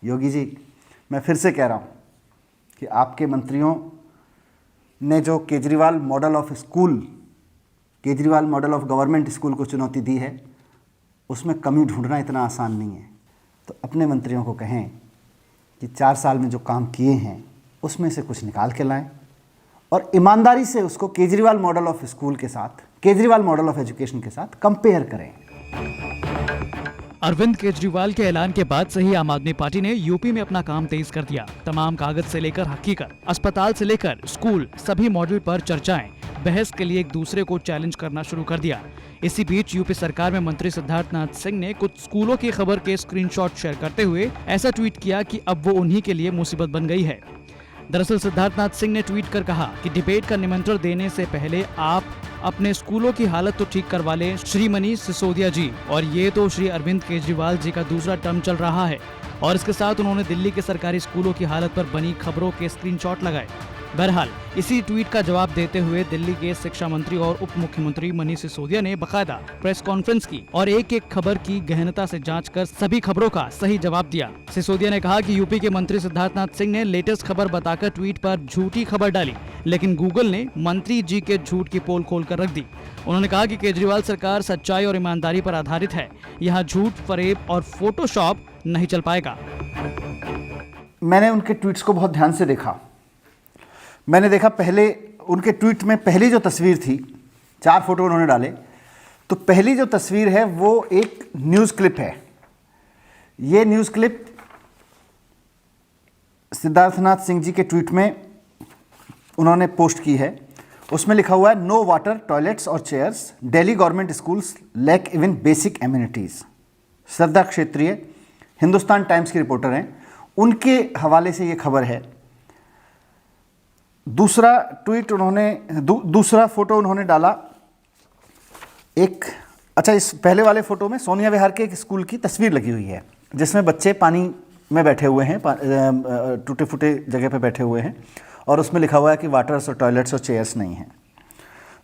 योगी जी, मैं फिर से कह रहा हूँ कि आपके मंत्रियों ने जो Kejriwal model of school, Kejriwal model of government school को चुनौती दी है, उसमें कमी ढूंढना इतना आसान नहीं है। तो अपने मंत्रियों को कहें कि 4 साल में जो काम किए हैं उसमें से कुछ निकाल के लाएं और ईमानदारी से उसको केजरीवाल मॉडल ऑफ स्कूल के साथ, केजरीवाल मॉडल ऑफ एजुकेशन के साथ कंपेयर करें। अरविंद केजरीवाल के ऐलान के बाद से ही आम आदमी पार्टी ने यूपी में अपना काम तेज कर दिया। तमाम कागज से लेकर हकीकत, अस्पताल से लेकर स्कूल, सभी मॉडल पर चर्चाएं, बहस के लिए एक दूसरे को चैलेंज करना शुरू कर दिया। इसी बीच यूपी सरकार में मंत्री सिद्धार्थनाथ सिंह ने कुछ स्कूलों की खबर के स्क्रीनशॉट शेयर करते हुए ऐसा ट्वीट किया कि अब वो उन्हीं के लिए मुसीबत बन गई है। दरअसल सिद्धार्थनाथ सिंह ने ट्वीट कर कहा कि डिबेट का निमंत्रण देने से पहले आप अपने स्कूलों की हालत तो ठीक करवा लें श्री मनीष सिसोदिया जी, और ये तो श्री अरविंद केजरीवाल जी का दूसरा टर्म चल रहा है। और इसके साथ उन्होंने दिल्ली के सरकारी स्कूलों की हालत पर बनी खबरों के स्क्रीनशॉट लगाए। बहरहाल इसी ट्वीट का जवाब देते हुए दिल्ली के शिक्षा मंत्री और उप मुख्यमंत्री मनीष सिसोदिया ने बाकायदा प्रेस कॉन्फ्रेंस की और एक एक खबर की गहनता से जांच कर सभी खबरों का सही जवाब दिया। सिसोदिया ने कहा कि यूपी के मंत्री सिद्धार्थनाथ सिंह ने लेटेस्ट खबर बताकर ट्वीट पर झूठी खबर डाली, लेकिन गूगल ने मंत्री जी के झूठ की पोल खोल कर रख दी। उन्होंने कहा कि केजरीवाल सरकार सच्चाई और ईमानदारी पर आधारित है, यहाँ झूठ, फरेब और फोटोशॉप नहीं चल पाएगा। मैंने उनके ट्वीट्स को बहुत ध्यान से देखा। मैंने देखा पहले उनके ट्वीट में पहली जो तस्वीर थी, 4 फोटो उन्होंने डाले, तो पहली जो तस्वीर है वो एक न्यूज़ क्लिप है। ये न्यूज़ क्लिप सिद्धार्थनाथ सिंह जी के ट्वीट में उन्होंने पोस्ट की है। उसमें लिखा हुआ है, नो वाटर, टॉयलेट्स और chairs, Delhi government schools lack even basic amenities. Shraddha Kshetriya Hindustan times की रिपोर्टर हैं, उनके हवाले से ये खबर है। दूसरा ट्वीट उन्होंने दूसरा फोटो उन्होंने डाला एक, अच्छा, इस पहले वाले फोटो में सोनिया विहार के एक स्कूल की तस्वीर लगी हुई है जिसमें बच्चे पानी में बैठे हुए हैं, टूटे फूटे जगह पे बैठे हुए हैं, और उसमें लिखा हुआ है कि वाटर्स और टॉयलेट्स और चेयर्स नहीं हैं।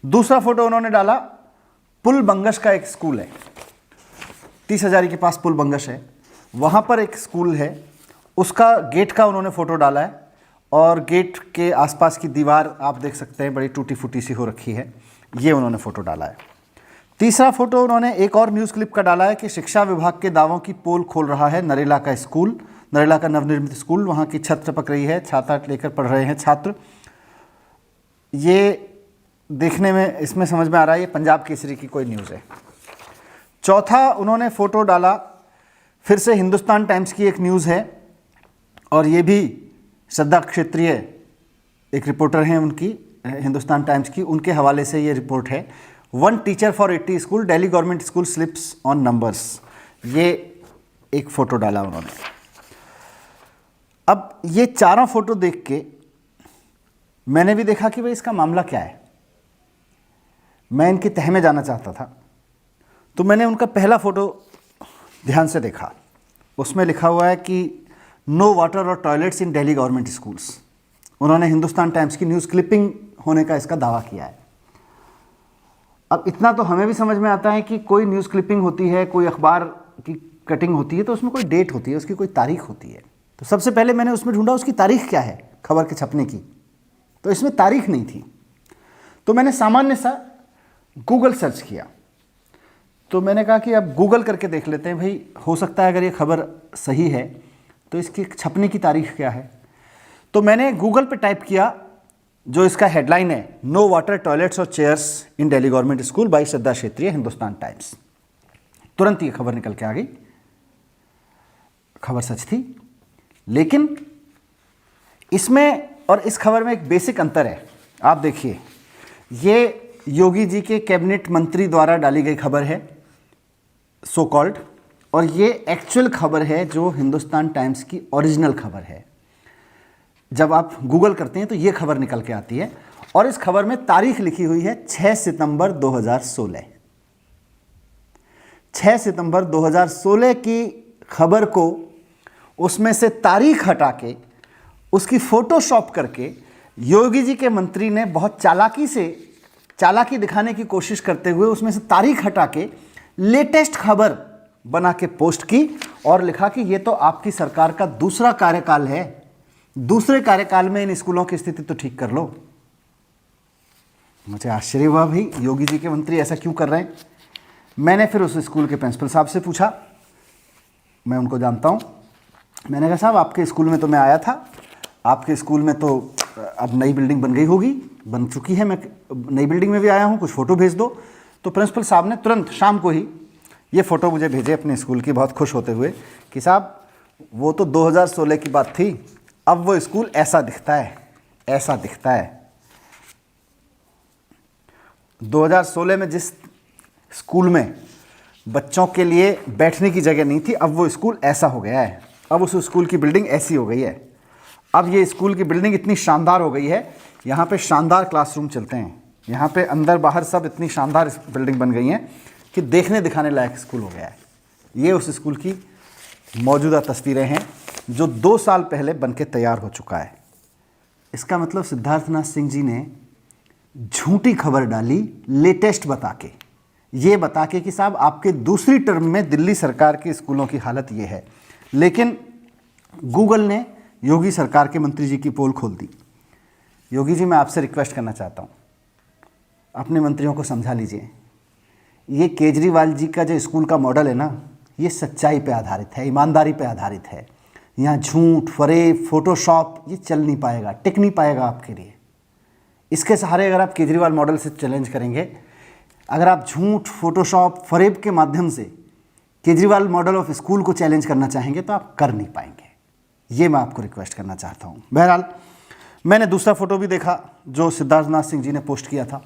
दूसरा फोटो उन्होंने डाला, पुल बंगश का एक स्कूल है, 30 हजारी के पास पुल बंगश है, वहाँ पर एक स्कूल है, उसका गेट का उन्होंने फ़ोटो डाला है और गेट के आसपास की दीवार आप देख सकते हैं बड़ी टूटी फूटी सी हो रखी है, ये उन्होंने फ़ोटो डाला है। तीसरा फोटो उन्होंने एक और न्यूज़ क्लिप का डाला है कि शिक्षा विभाग के दावों की पोल खोल रहा है नरेला का स्कूल, नरेला का नवनिर्मित स्कूल, वहाँ की छत टपक रही है, छाता लेकर पढ़ रहे हैं छात्र। ये देखने में इसमें समझ में आ रहा है ये पंजाब केसरी की कोई न्यूज़ है। चौथा उन्होंने फ़ोटो डाला, फिर से हिंदुस्तान टाइम्स की एक न्यूज़ है और ये भी श्रद्धा क्षेत्रीय एक रिपोर्टर हैं उनकी, हिंदुस्तान टाइम्स की, उनके हवाले से ये रिपोर्ट है। 1 teacher for 80 school, Delhi government school slips on numbers. ये एक फ़ोटो डाला उन्होंने। अब ये चारों फ़ोटो देख के मैंने भी देखा कि भाई इसका मामला क्या है, मैं इनकी तह में जाना चाहता था। तो मैंने उनका पहला फ़ोटो ध्यान से देखा, उसमें लिखा हुआ है कि नो वाटर और टॉयलेट्स इन दिल्ली गवर्नमेंट स्कूल्स। उन्होंने हिंदुस्तान टाइम्स की न्यूज़ क्लिपिंग होने का इसका दावा किया है। अब इतना तो हमें भी समझ में आता है कि कोई न्यूज़ क्लिपिंग होती है, कोई अखबार की कटिंग होती है, तो उसमें कोई डेट होती है, उसकी कोई तारीख होती है। तो सबसे पहले मैंने उसमें ढूंढा उसकी तारीख क्या है खबर के छपने की, तो इसमें तारीख नहीं थी। तो मैंने सामान्य सा गूगल सर्च किया, तो मैंने कहा कि अब गूगल करके देख लेते हैं भाई, हो सकता है अगर ये खबर सही है तो इसकी छपने की तारीख क्या है। तो मैंने गूगल पे टाइप किया, जो इसका हेडलाइन है, नो वाटर, टॉयलेट्स और chairs in Delhi government school by Shraddha Kshetriya Hindustan times. तुरंत ये खबर निकल के आ गई। खबर सच थी, लेकिन इसमें और इस खबर में एक बेसिक अंतर है। आप देखिए, ये योगी जी के कैबिनेट मंत्री द्वारा डाली गई खबर है सो कॉल्ड, और ये एक्चुअल खबर है जो हिंदुस्तान टाइम्स की ओरिजिनल खबर है। जब आप गूगल करते हैं तो ये खबर निकल के आती है, और इस खबर में तारीख लिखी हुई है 6 सितंबर 2016। 6 सितंबर 2016 की खबर को उसमें से तारीख हटा के उसकी फोटोशॉप करके योगी जी के मंत्री ने बहुत चालाकी दिखाने की कोशिश करते हुए उसमें से तारीख हटा के लेटेस्ट खबर बना के पोस्ट की और लिखा कि ये तो आपकी सरकार का दूसरा कार्यकाल है, दूसरे कार्यकाल में इन स्कूलों की स्थिति तो ठीक कर लो। मुझे आश्चर्य हुआ, भाई योगी जी के मंत्री ऐसा क्यों कर रहे हैं। मैंने फिर उस स्कूल के प्रिंसिपल साहब से पूछा, मैं उनको जानता हूँ। मैंने कहा साहब आपके स्कूल में तो मैं आया था, आपके स्कूल में तो अब नई बिल्डिंग बन गई होगी, बन चुकी है, मैं नई बिल्डिंग में भी आया हूँ, कुछ फ़ोटो भेज दो। तो प्रिंसिपल साहब ने तुरंत शाम को ही ये फ़ोटो मुझे भेजे अपने स्कूल की, बहुत खुश होते हुए कि साहब वो तो 2016 की बात थी, अब वो स्कूल ऐसा दिखता है, ऐसा दिखता है। 2016 में जिस स्कूल में बच्चों के लिए बैठने की जगह नहीं थी, अब वो स्कूल ऐसा हो गया है, अब उस स्कूल की बिल्डिंग ऐसी हो गई है। अब ये स्कूल की बिल्डिंग इतनी शानदार हो गई है, यहाँ पे शानदार क्लासरूम चलते हैं, यहाँ पे अंदर बाहर सब इतनी शानदार बिल्डिंग बन गई हैं कि देखने दिखाने लायक स्कूल हो गया है। ये उस स्कूल की मौजूदा तस्वीरें हैं जो 2 साल पहले बन के तैयार हो चुका है। इसका मतलब सिद्धार्थनाथ सिंह जी ने झूठी खबर डाली लेटेस्ट बता के, ये बता के कि साहब आपके दूसरी टर्म में दिल्ली सरकार के स्कूलों की हालत ये है। लेकिन गूगल ने योगी सरकार के मंत्री जी की पोल खोल दी। योगी जी, मैं आपसे रिक्वेस्ट करना चाहता हूँ, अपने मंत्रियों को समझा लीजिए, ये केजरीवाल जी का जो स्कूल का मॉडल है ना, ये सच्चाई पे आधारित है, ईमानदारी पे आधारित है। यहाँ झूठ, फरेब, फोटोशॉप ये चल नहीं पाएगा, टिक नहीं पाएगा आपके लिए। इसके सहारे अगर आप केजरीवाल मॉडल से चैलेंज करेंगे, अगर आप झूठ, फोटोशॉप, फरेब के माध्यम से केजरीवाल मॉडल ऑफ स्कूल को चैलेंज करना चाहेंगे तो आप कर नहीं पाएंगे। ये मैं आपको रिक्वेस्ट करना चाहता हूँ। बहरहाल मैंने दूसरा फोटो भी देखा जो सिद्धार्थनाथ सिंह जी ने पोस्ट किया था।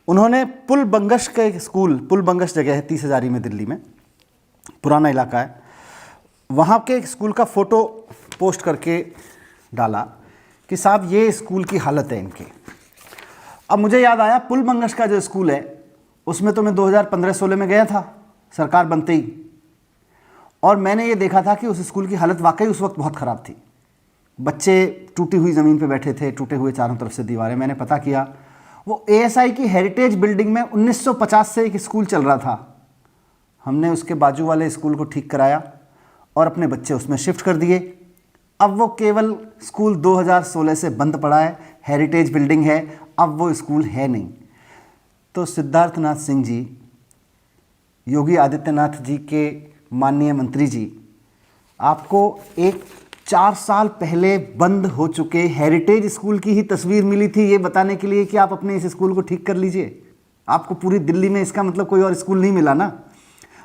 उन्होंने पुल बंगश का एक स्कूल, पुल बंगश जगह है 30 हज़ारी में, दिल्ली में, पुराना इलाका है, वहाँ के एक स्कूल का फ़ोटो पोस्ट करके डाला कि साहब ये स्कूल की हालत है इनके। अब मुझे याद आया, पुल बंगश का जो स्कूल है उसमें तो मैं 2015-16 में गया था सरकार बनते ही, और मैंने ये देखा था कि उस स्कूल की हालत वाकई उस वक्त बहुत ख़राब थी। बच्चे टूटी हुई ज़मीन पे बैठे थे, टूटे हुए चारों तरफ से दीवारें। मैंने पता किया, वो एएसआई की हेरिटेज बिल्डिंग में 1950 से एक स्कूल चल रहा था। हमने उसके बाजू वाले स्कूल को ठीक कराया और अपने बच्चे उसमें शिफ्ट कर दिए। अब वो केवल स्कूल 2016 से बंद पड़ा है, हेरिटेज बिल्डिंग है, अब वो स्कूल है नहीं। तो सिद्धार्थनाथ सिंह जी, योगी आदित्यनाथ जी के माननीय मंत्री जी, आपको एक 4 साल पहले बंद हो चुके हेरिटेज स्कूल की ही तस्वीर मिली थी ये बताने के लिए कि आप अपने इस स्कूल को ठीक कर लीजिए। आपको पूरी दिल्ली में इसका मतलब कोई और स्कूल नहीं मिला ना।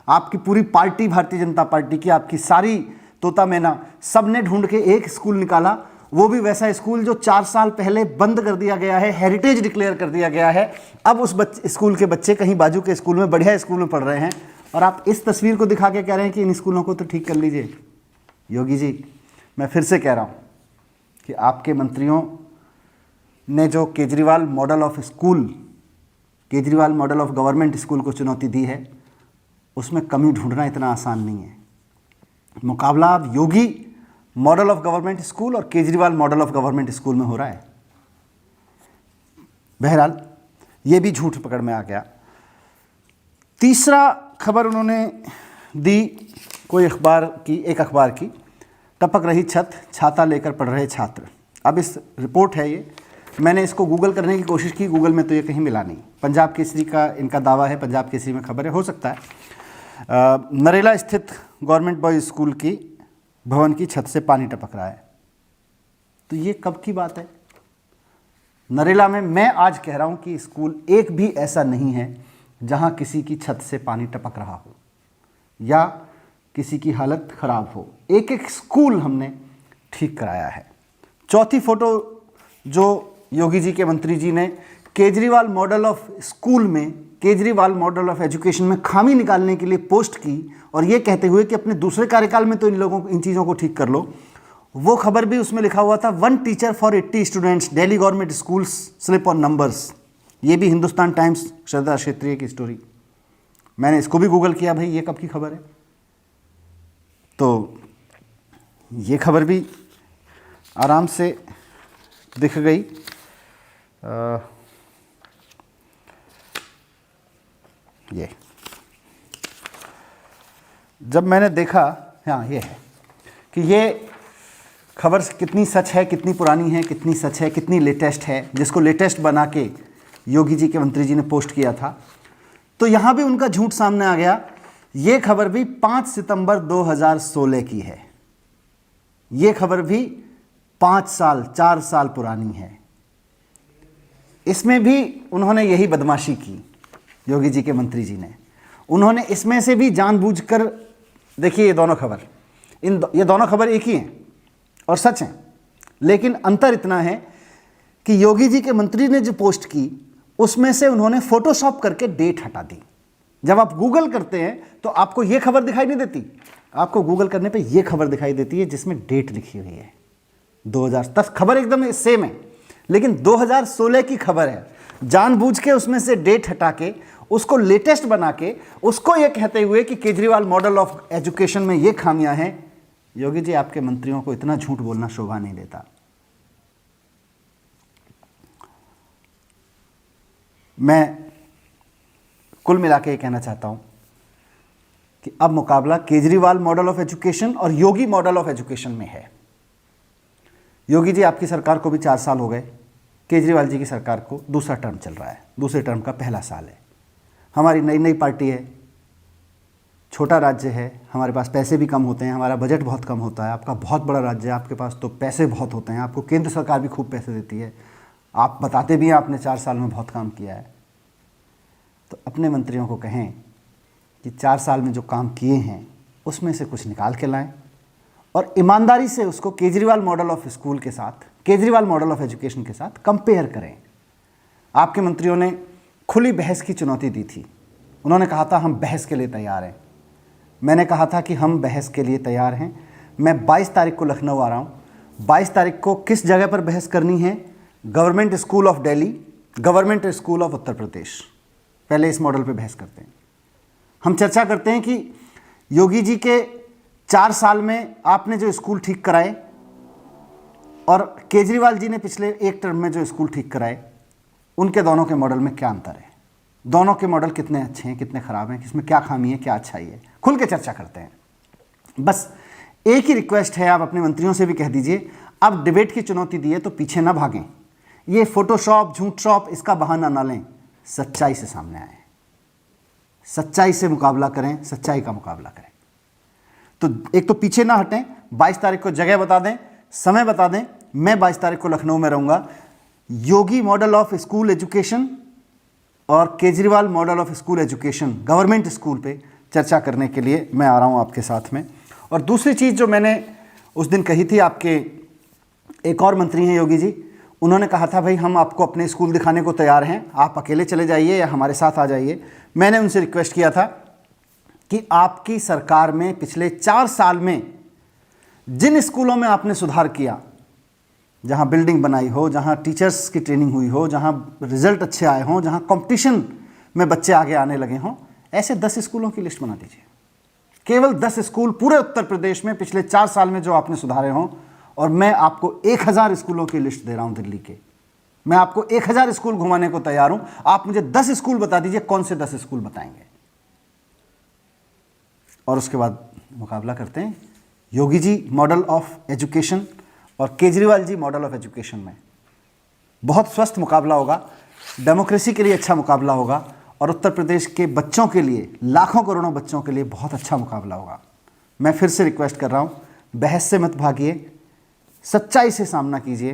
आपकी पूरी पार्टी, भारतीय जनता पार्टी की, आपकी सारी तोता मैना, सब ने ढूंढ के एक स्कूल निकाला, वो भी वैसा स्कूल जो 4 साल पहले बंद कर दिया गया है, हेरिटेज डिक्लेयर कर दिया गया है। अब उस स्कूल के बच्चे कहीं बाजू के स्कूल में, बढ़िया स्कूल में पढ़ रहे हैं, और आप इस तस्वीर को दिखा के कह रहे हैं कि इन स्कूलों को तो ठीक कर लीजिए। योगी जी, मैं फिर से कह रहा हूँ कि आपके मंत्रियों ने जो Kejriwal model of school, Kejriwal model of government school को चुनौती दी है, उसमें कमी ढूंढना इतना आसान नहीं है। मुकाबला अब योगी मॉडल ऑफ गवर्नमेंट स्कूल और Kejriwal model of government school में हो रहा है। बहरहाल ये भी झूठ पकड़ में आ गया। तीसरा खबर उन्होंने दी कोई अखबार की, एक अखबार की, टपक रही छत, छाता लेकर पढ़ रहे छात्र। अब इस रिपोर्ट है ये, मैंने इसको गूगल करने की कोशिश की, गूगल में तो ये कहीं मिला नहीं। पंजाब केसरी का इनका दावा है, पंजाब केसरी में खबर है, हो सकता है। नरेला स्थित गवर्नमेंट बॉयज़ स्कूल की भवन की छत से पानी टपक रहा है। तो ये कब की बात है? नरेला में मैं आज कह रहा हूँ कि स्कूल एक भी ऐसा नहीं है जहाँ किसी की छत से पानी टपक रहा हो या किसी की हालत ख़राब हो। एक एक स्कूल हमने ठीक कराया है। चौथी फोटो जो योगी जी के मंत्री जी ने केजरीवाल मॉडल ऑफ स्कूल में, केजरीवाल मॉडल ऑफ एजुकेशन में खामी निकालने के लिए पोस्ट की, और ये कहते हुए कि अपने दूसरे कार्यकाल में तो इन चीज़ों को ठीक कर लो। वो खबर भी उसमें लिखा हुआ था, 1 teacher for 80 students, Delhi government schools slip on numbers. ये भी हिंदुस्तान टाइम्स श्रद्धा क्षेत्रीय की स्टोरी। मैंने इसको भी गूगल किया, भाई ये कब की खबर है, तो ये खबर भी आराम से दिख गई। ये जब मैंने देखा हाँ ये है कि ये खबर कितनी सच है, कितनी पुरानी है, कितनी सच है, कितनी लेटेस्ट है, जिसको लेटेस्ट बना के योगी जी के मंत्री जी ने पोस्ट किया था। तो यहाँ भी उनका झूठ सामने आ गया। ये खबर भी 5 सितंबर 2016 की है। ये खबर भी 4 साल पुरानी है। इसमें भी उन्होंने यही बदमाशी की, योगी जी के मंत्री जी ने। उन्होंने इसमें से भी जानबूझकर, देखिए ये दोनों खबर, ये दोनों खबर एक ही हैं और सच हैं, लेकिन अंतर इतना है कि योगी जी के मंत्री ने जो पोस्ट की उसमें से उन्होंने फोटोशॉप करके डेट हटा दी। जब आप गूगल करते हैं तो आपको ये खबर दिखाई नहीं देती, आपको गूगल करने पे ये खबर दिखाई देती है जिसमें डेट लिखी हुई है 2010। खबर एकदम सेम है, लेकिन 2016 की खबर है। जानबूझ के उसमें से डेट हटा के उसको लेटेस्ट बना के उसको ये कहते हुए कि केजरीवाल मॉडल ऑफ एजुकेशन में ये खामियां हैं। योगी जी, आपके मंत्रियों को इतना झूठ बोलना शोभा नहीं देता। मैं कुल मिला के ये कहना चाहता हूं कि अब मुकाबला केजरीवाल मॉडल ऑफ एजुकेशन और योगी मॉडल ऑफ एजुकेशन में है। योगी जी, आपकी सरकार को भी 4 साल हो गए, केजरीवाल जी की सरकार को दूसरा टर्म चल रहा है, दूसरे टर्म का पहला साल है। हमारी नई नई पार्टी है, छोटा राज्य है, हमारे पास पैसे भी कम होते हैं, हमारा बजट बहुत कम होता है। आपका बहुत बड़ा राज्य है, आपके पास तो पैसे बहुत होते हैं, आपको केंद्र सरकार भी खूब पैसे देती है, आप बताते भी हैं आपने 4 साल में बहुत काम किया है। तो अपने मंत्रियों को कहें कि 4 साल में जो काम किए हैं उसमें से कुछ निकाल के लाएं और ईमानदारी से उसको केजरीवाल मॉडल ऑफ स्कूल के साथ, केजरीवाल मॉडल ऑफ एजुकेशन के साथ कंपेयर करें। आपके मंत्रियों ने खुली बहस की चुनौती दी थी। उन्होंने कहा था हम बहस के लिए तैयार हैं। मैंने कहा था कि हम बहस के लिए तैयार हैं। मैं 22 तारीख को लखनऊ आ रहा हूँ। 22 तारीख को किस जगह पर बहस करनी है? Government school of Delhi, government school of Uttar Pradesh. पहले इस मॉडल पे बहस करते हैं। हम चर्चा करते हैं कि योगी जी के 4 साल में आपने जो स्कूल ठीक कराए और केजरीवाल जी ने पिछले 1 टर्म में जो स्कूल ठीक कराए, उनके दोनों के मॉडल में क्या अंतर है, दोनों के मॉडल कितने अच्छे हैं, कितने ख़राब हैं, किसमें क्या खामी है, क्या अच्छाई है, खुल के चर्चा करते हैं। बस एक ही रिक्वेस्ट है, आप अपने मंत्रियों से भी कह दीजिए, अब डिबेट की चुनौती दी है तो पीछे ना भागें। ये फोटोशॉप, झूठ शॉप, इसका बहाना ना लें, सच्चाई से सामने आए, सच्चाई से मुकाबला करें, सच्चाई का मुकाबला करें। तो एक तो पीछे ना हटें, 22 तारीख को जगह बता दें, समय बता दें। मैं 22 तारीख को लखनऊ में रहूँगा। योगी मॉडल ऑफ स्कूल एजुकेशन और Kejriwal model of school education government school पे चर्चा करने के लिए मैं आ रहा हूँ आपके साथ में। और दूसरी चीज़ जो मैंने उस दिन कही थी, आपके एक और मंत्री हैं योगी जी, उन्होंने कहा था भाई हम आपको अपने स्कूल दिखाने को तैयार हैं, आप अकेले चले जाइए या हमारे साथ आ जाइए। मैंने उनसे रिक्वेस्ट किया था कि आपकी सरकार में पिछले 4 साल में जिन स्कूलों में आपने सुधार किया, जहां बिल्डिंग बनाई हो, जहां टीचर्स की ट्रेनिंग हुई हो, जहां रिजल्ट अच्छे आए हों, जहां कंपटीशन में बच्चे आगे आने लगे हों, ऐसे 10 स्कूलों की लिस्ट बना दीजिए। केवल 10 स्कूल पूरे उत्तर प्रदेश में पिछले 4 साल में जो आपने सुधारे हों। और मैं आपको 1000 स्कूलों की लिस्ट दे रहा हूं दिल्ली के। मैं आपको 1000 स्कूल घुमाने को तैयार हूं। आप मुझे 10 स्कूल बता दीजिए, कौन से 10 स्कूल बताएंगे? और उसके बाद मुकाबला करते हैं Yogi ji model of education और Kejriwal ji model of education में। बहुत स्वस्थ मुकाबला होगा, डेमोक्रेसी के लिए अच्छा मुकाबला होगा और उत्तर प्रदेश के बच्चों के लिए, लाखों करोड़ों बच्चों के लिए बहुत अच्छा मुकाबला होगा। मैं फिर से रिक्वेस्ट कर रहा हूं, बहस से मत भागिए, सच्चाई से सामना कीजिए।